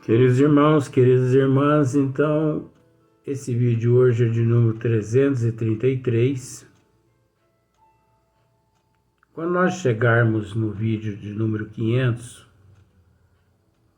Queridos irmãos, queridas irmãs, então esse vídeo hoje é de número 333. Quando nós chegarmos no vídeo de número 500,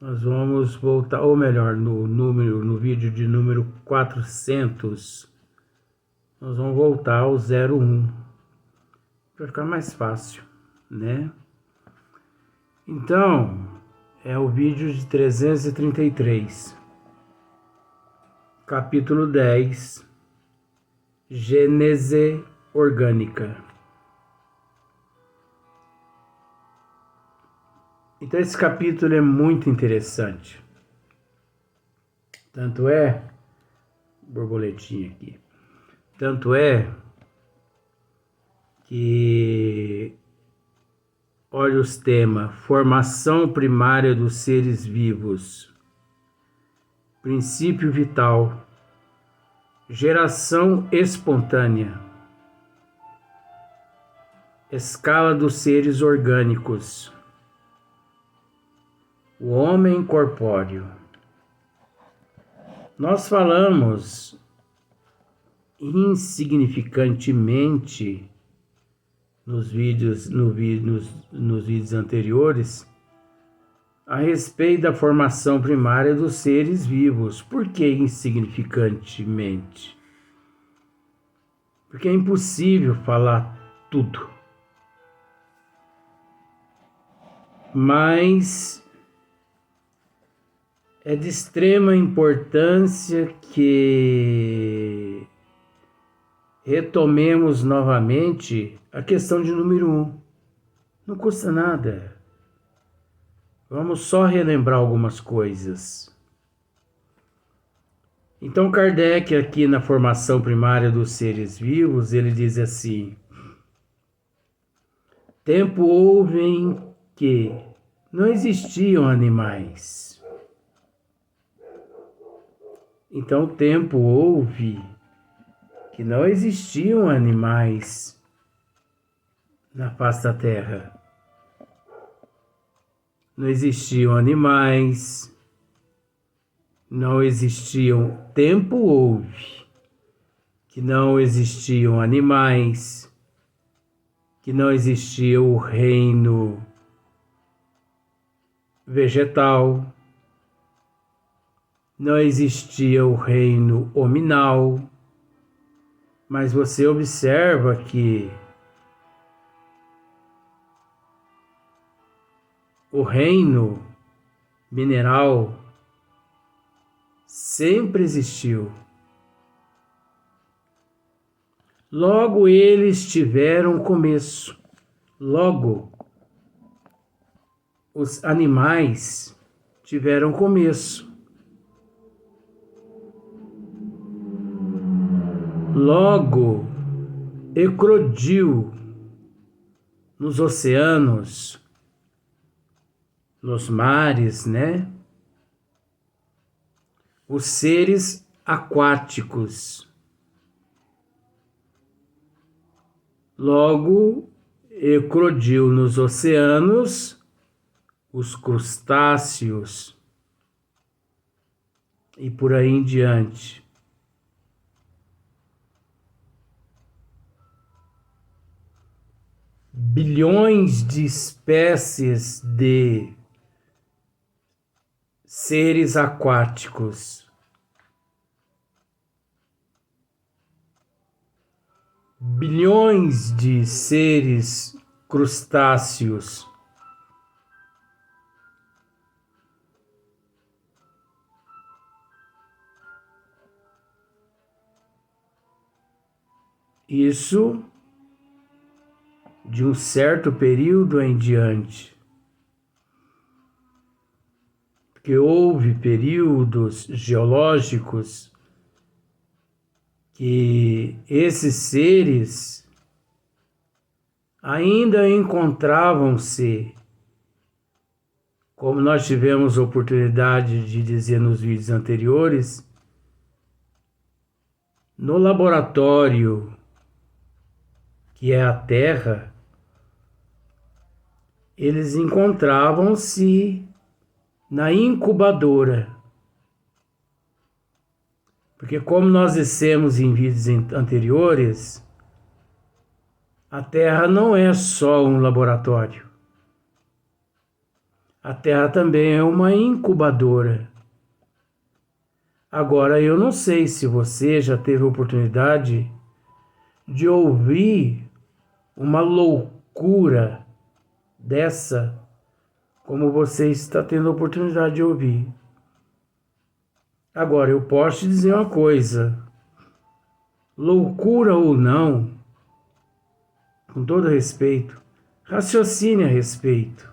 nós vamos voltar, ou melhor, no vídeo de número 400, nós vamos voltar ao 01, para ficar mais fácil, né? Então, é o vídeo de 333. Capítulo 10, Gênese orgânica. Então esse capítulo é muito interessante. Tanto é, borboletinha aqui, tanto é que, olha os temas: formação primária dos seres vivos, princípio vital, geração espontânea, escala dos seres orgânicos, o homem corpóreo. Nós falamos insignificantemente nos vídeos anteriores a respeito da formação primária dos seres vivos. Por que insignificantemente? Porque é impossível falar tudo. Mas é de extrema importância que retomemos novamente a questão de número 1. Não custa nada. Vamos só relembrar algumas coisas. Então Kardec, aqui na formação primária dos seres vivos, ele diz assim: tempo houve em que não existiam animais. Então tempo houve que não existiam animais na face da terra. Não existiam animais, não existiam. Tempo houve que não existiam animais, que não existia o reino vegetal, não existia o reino hominal, mas você observa que o reino mineral sempre existiu. Logo eles tiveram começo. Logo os animais tiveram começo. Logo eclodiu nos oceanos, nos mares, né? Os seres aquáticos. Logo eclodiu nos oceanos os crustáceos e por aí em diante. Bilhões de espécies de seres aquáticos. Bilhões de seres crustáceos. Isso de um certo período em diante. Porque houve períodos geológicos que esses seres ainda encontravam-se, como nós tivemos oportunidade de dizer nos vídeos anteriores, no laboratório que é a Terra. Eles encontravam-se na incubadora. Porque como nós dissemos em vídeos anteriores, a Terra não é só um laboratório. A Terra também é uma incubadora. Agora, eu não sei se você já teve a oportunidade de ouvir uma loucura dessa, como você está tendo a oportunidade de ouvir. Agora, eu posso te dizer uma coisa, loucura ou não, com todo respeito, raciocine a respeito.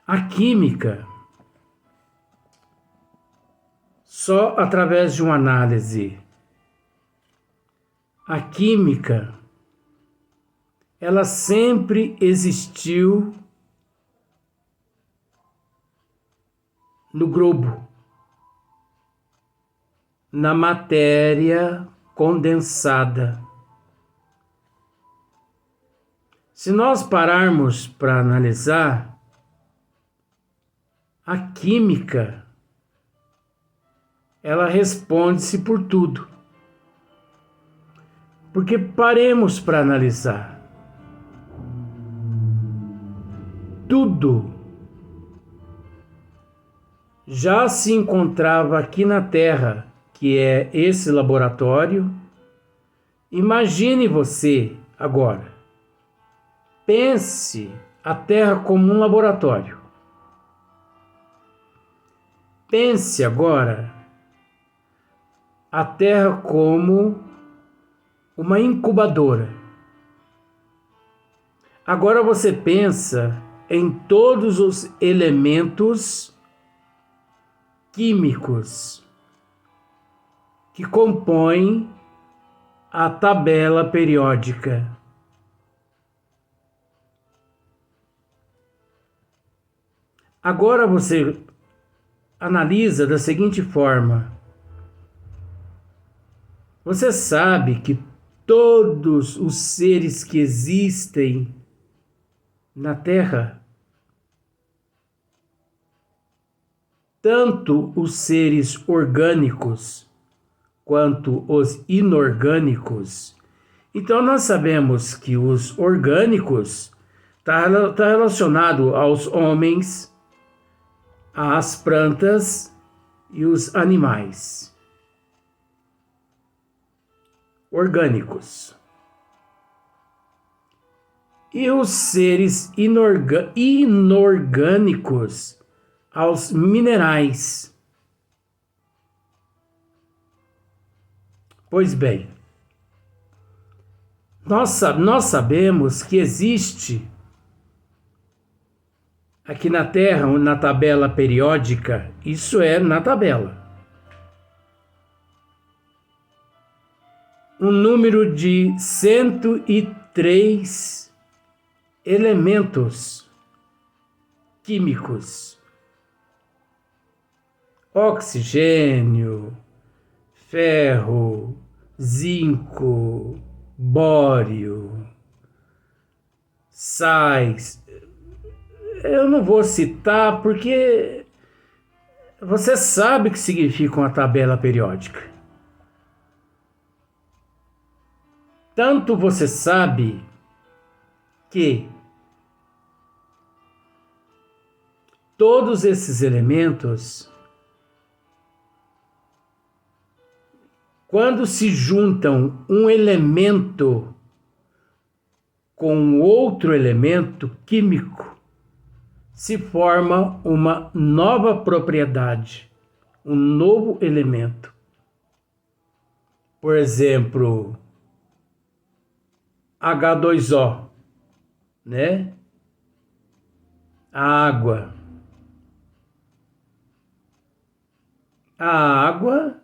A química, só através de uma análise, a química, ela sempre existiu no globo, na matéria condensada. Se nós pararmos para analisar, a química, ela responde-se por tudo. Porque paremos para analisar. Tudo já se encontrava aqui na Terra, que é esse laboratório. Imagine você agora. Pense a Terra como um laboratório. Pense agora a Terra como uma incubadora. Agora você pensa em todos os elementos químicos que compõem a tabela periódica. Agora você analisa da seguinte forma. Você sabe que todos os seres que existem na Terra, tanto os seres orgânicos quanto os inorgânicos. Então nós sabemos que os orgânicos está relacionado aos homens, às plantas e os animais. Orgânicos. E os seres inorgânicos aos minerais. Pois bem, nós sabemos que existe aqui na Terra, na tabela periódica, isso é na tabela, um número de 103 elementos químicos: oxigênio, ferro, zinco, bório, sais. Eu não vou citar porque você sabe o que significa uma tabela periódica. Tanto você sabe que todos esses elementos, quando se juntam um elemento com outro elemento químico, se forma uma nova propriedade, um novo elemento. Por exemplo, H2O, né? A água. A água,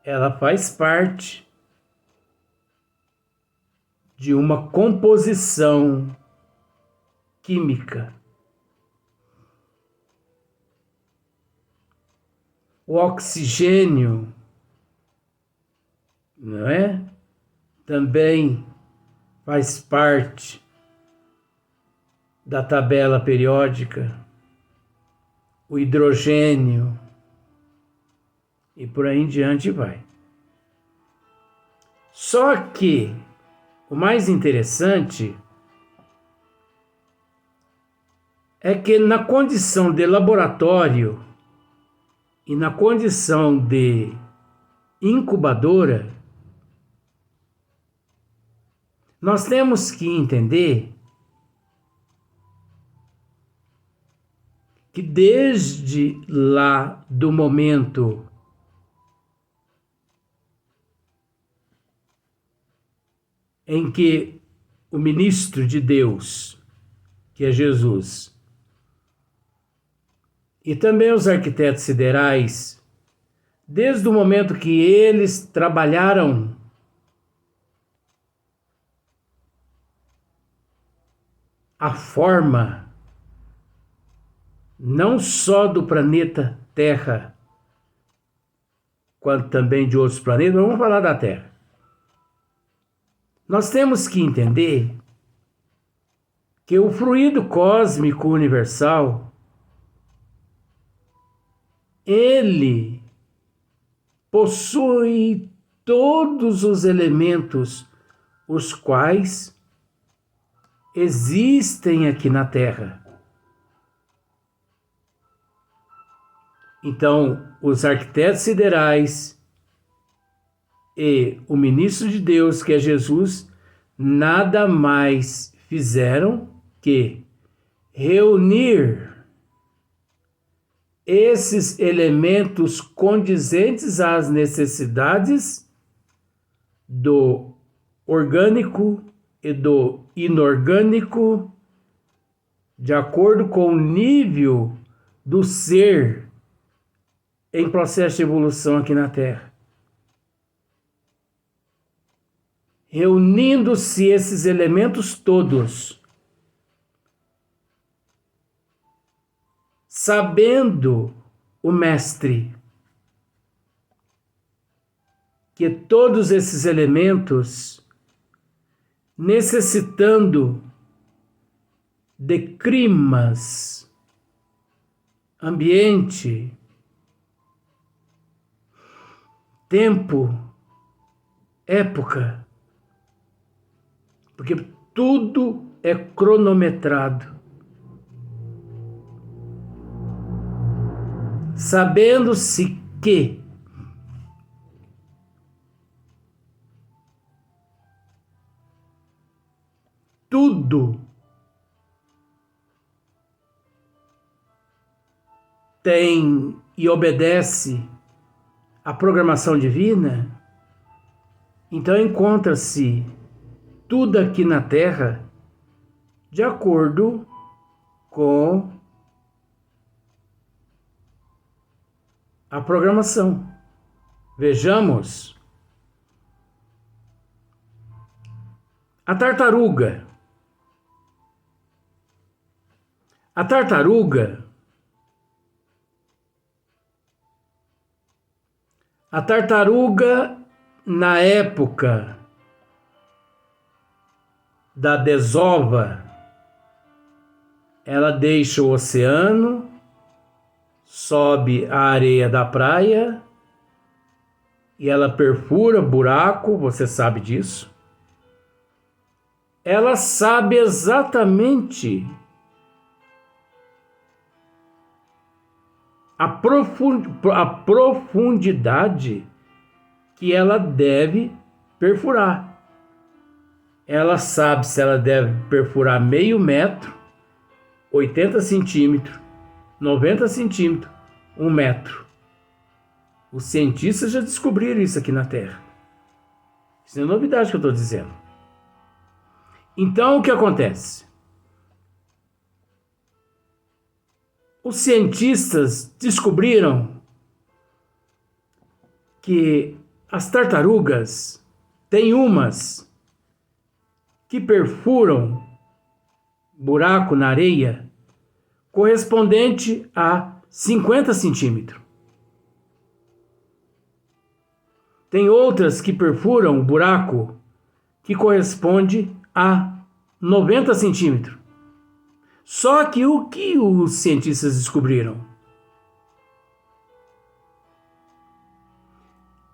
ela faz parte de uma composição química. O oxigênio, não é? Também faz parte da tabela periódica. o hidrogênio e por aí em diante vai. Só que o mais interessante é que na condição de laboratório e na condição de incubadora, nós temos que entender que desde lá do momento em que o ministro de Deus, que é Jesus, e também os arquitetos siderais, desde o momento que eles trabalharam a forma não só do planeta Terra, quanto também de outros planetas, vamos falar da Terra. Nós temos que entender que o fluido cósmico universal, ele possui todos os elementos os quais existem aqui na Terra. Então, os arquitetos siderais e o ministro de Deus, que é Jesus, nada mais fizeram que reunir esses elementos condizentes às necessidades do orgânico e do inorgânico, de acordo com o nível do ser em processo de evolução aqui na Terra. Reunindo-se esses elementos todos, sabendo o Mestre que todos esses elementos, necessitando de climas, ambiente, tempo, época, porque tudo é cronometrado. Sabendo-se que tudo tem e obedece à programação divina, então encontra-se tudo aqui na Terra de acordo com a programação. Vejamos a tartaruga. A tartaruga na época da desova, ela deixa o oceano, sobe a areia da praia e ela perfura buraco, você sabe disso. Ela sabe exatamente a profundidade que ela deve perfurar. Ela sabe se ela deve perfurar meio metro, 80 centímetros, 90 centímetros, 1 metro. Os cientistas já descobriram isso aqui na Terra. Isso não é novidade que eu estou dizendo. Então, o que acontece? Os cientistas descobriram que as tartarugas têm umas que perfuram buraco na areia correspondente a 50 centímetros. Tem outras que perfuram buraco que corresponde a 90 centímetros. Só que o que os cientistas descobriram?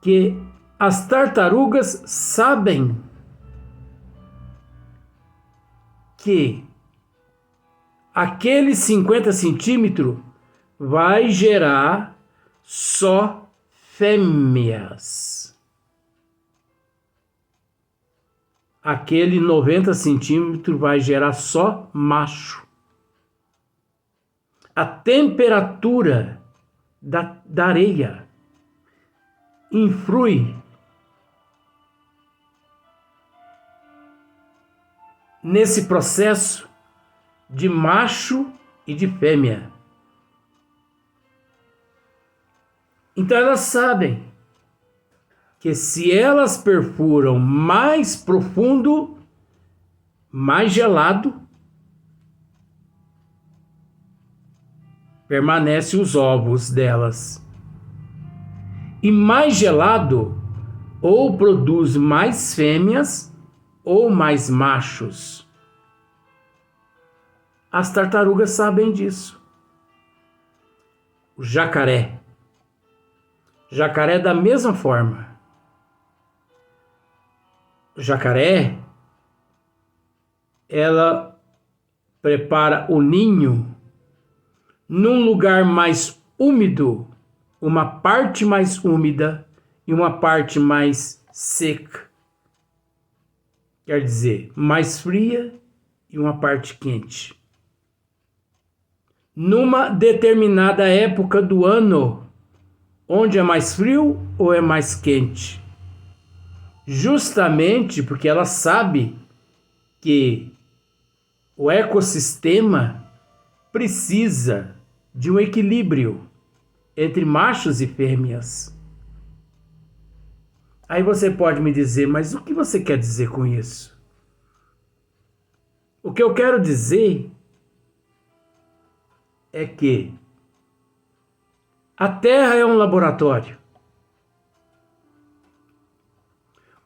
que as tartarugas sabem que aquele 50 centímetros vai gerar só fêmeas. Aquele 90 centímetros vai gerar só macho. A temperatura da areia influi nesse processo de macho e de fêmea. Então elas sabem que se elas perfuram mais profundo, mais gelado, permanecem os ovos delas. E mais gelado, ou produz mais fêmeas ou mais machos. As tartarugas sabem disso. O jacaré. Jacaré da mesma forma. O jacaré, ela prepara o ninho num lugar mais úmido, uma parte mais úmida e uma parte mais seca. Quer dizer, mais fria e uma parte quente. Numa determinada época do ano, onde é mais frio ou é mais quente. Justamente porque ela sabe que o ecossistema precisa de um equilíbrio entre machos e fêmeas. Aí você pode me dizer, mas o que você quer dizer com isso? O que eu quero dizer é que a Terra é um laboratório.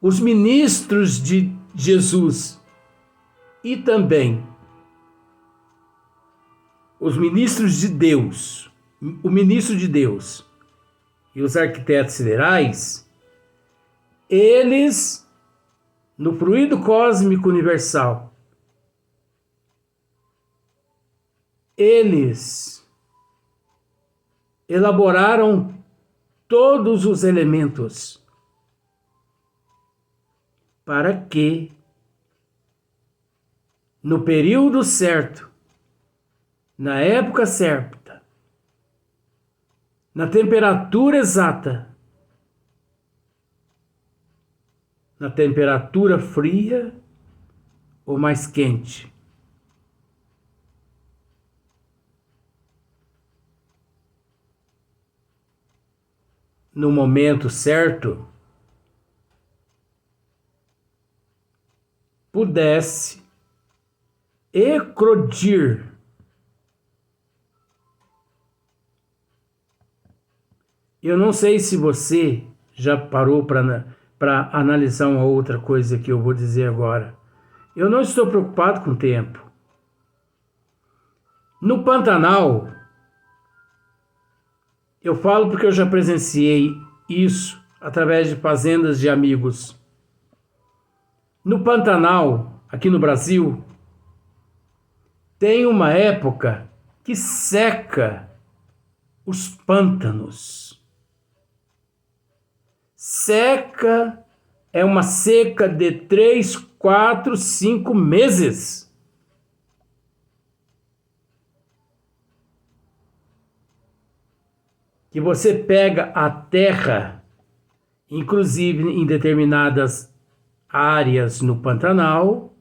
Os ministros de Jesus e também os ministros de Deus, o ministro de Deus e os arquitetos siderais, eles, no fluido cósmico universal, eles elaboraram todos os elementos para que, no período certo, na época certa, na temperatura exata, na temperatura fria ou mais quente, no momento certo, pudesse eclodir eu não sei se você já parou para analisar uma outra coisa que eu vou dizer agora. Eu não estou preocupado com o tempo. No Pantanal, eu falo porque eu já presenciei isso através de fazendas de amigos. No Pantanal, aqui no Brasil, tem uma época que seca os pântanos. Seca é uma seca de 3, 4, 5 meses. Que você pega a terra, inclusive em determinadas áreas no Pantanal,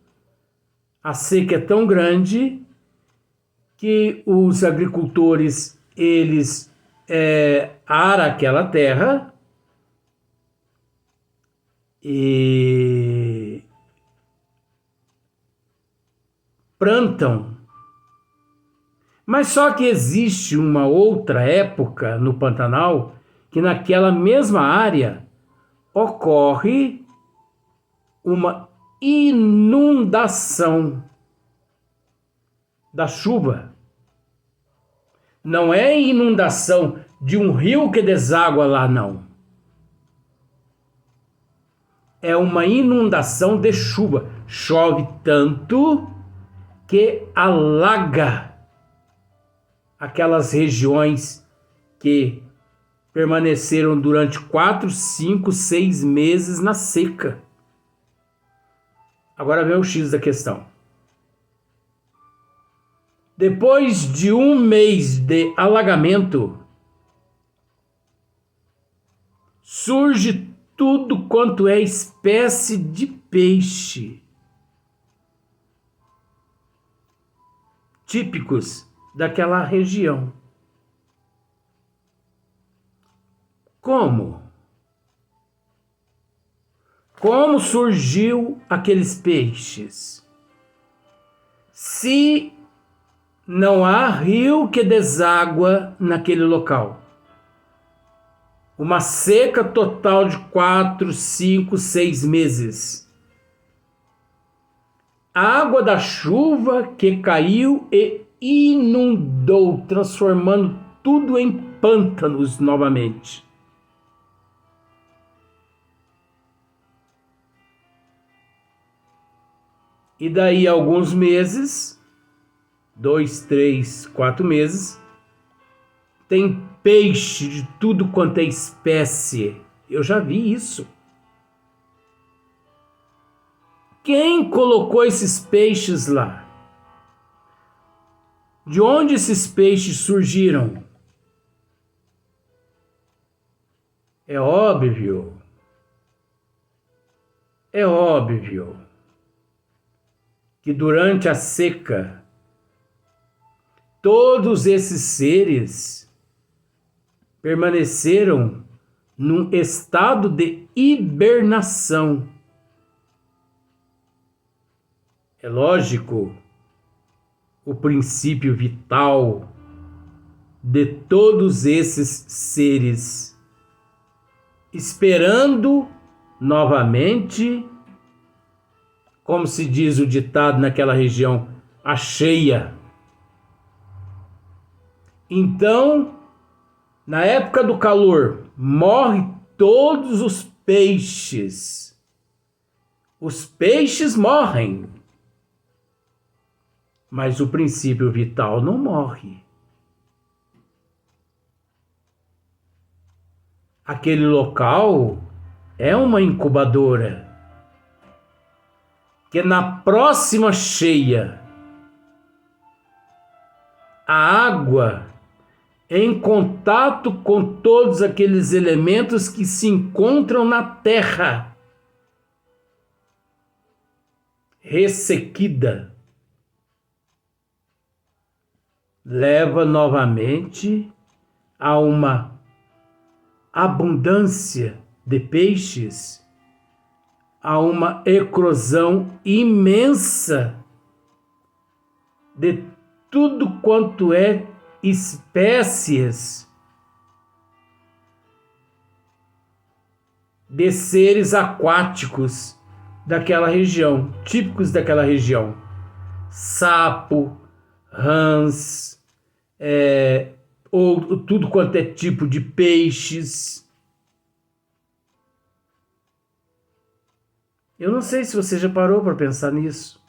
a seca é tão grande que os agricultores, eles aram aquela terra e plantam. Mas só que existe uma outra época no Pantanal que naquela mesma área ocorre uma inundação da chuva. Não é inundação de um rio que deságua lá, não. é uma inundação de chuva. Chove tanto que alaga aquelas regiões que permaneceram durante 4, 5, 6 meses na seca. Agora vem o X da questão. Depois de 1 mês de alagamento, surge tudo quanto é espécie de peixe, típicos daquela região. Como? Como surgiu aqueles peixes? Se não há rio que deságua naquele local. Uma seca total de 4, 5, 6 meses. A água da chuva que caiu e inundou, transformando tudo em pântanos novamente. E daí a alguns meses, 2, 3, 4 meses, tem peixe de tudo quanto é espécie. Eu já vi isso. Quem colocou esses peixes lá? De onde esses peixes surgiram? É óbvio que durante a seca, todos esses seres permaneceram num estado de hibernação. É lógico, o princípio vital de todos esses seres, esperando novamente, como se diz o ditado naquela região, a cheia. Então, na época do calor, morrem todos os peixes. Os peixes morrem, mas o princípio vital não morre. Aquele local é uma incubadora, que na próxima cheia, a água, em contato com todos aqueles elementos que se encontram na terra, ressequida, leva novamente a uma abundância de peixes, a uma eclosão imensa de tudo quanto é espécies de seres aquáticos daquela região, típicos daquela região. Sapo, rãs, ou tudo quanto é tipo de peixes. Eu não sei se você já parou para pensar nisso.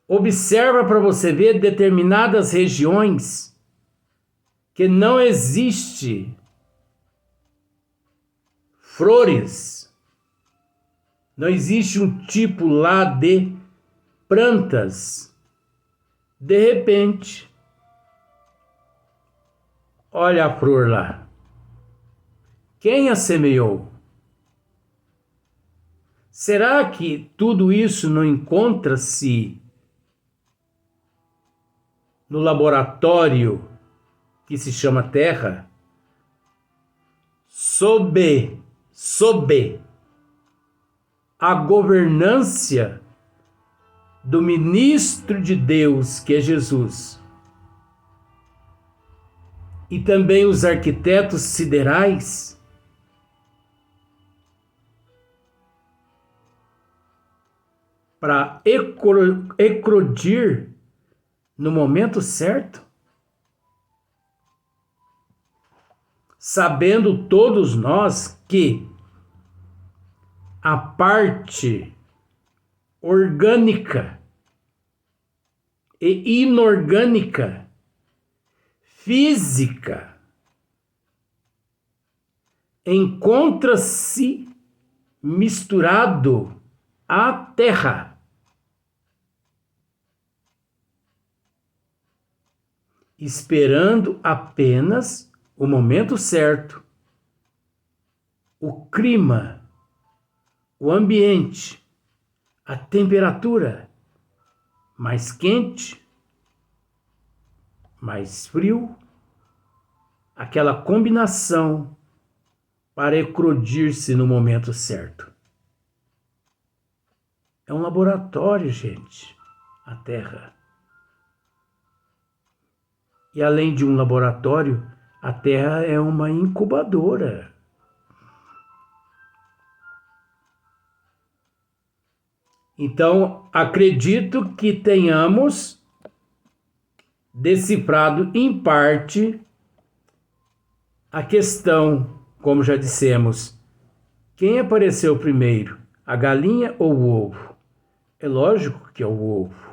Observa para você ver determinadas regiões que não existe flores, não existe um tipo lá de plantas. De repente, olha a flor lá. Quem a semeou? Será que tudo isso não encontra-se no laboratório que se chama Terra, sob a governância do ministro de Deus, que é Jesus, e também os arquitetos siderais? Para eclodir no momento certo? Sabendo todos nós que a parte orgânica e inorgânica, física, encontra-se misturado à terra. Esperando apenas o momento certo, o clima, o ambiente, a temperatura mais quente, mais frio, aquela combinação para eclodir-se no momento certo. É um laboratório, gente, a Terra. E além de um laboratório, a Terra é uma incubadora. Então, acredito que tenhamos decifrado em parte a questão, como já dissemos, quem apareceu primeiro, a galinha ou o ovo? É lógico que é o ovo.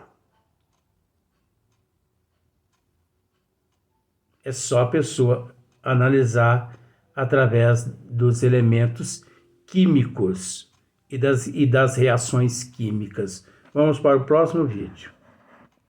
É só a pessoa analisar através dos elementos químicos e das reações químicas. Vamos para o próximo vídeo.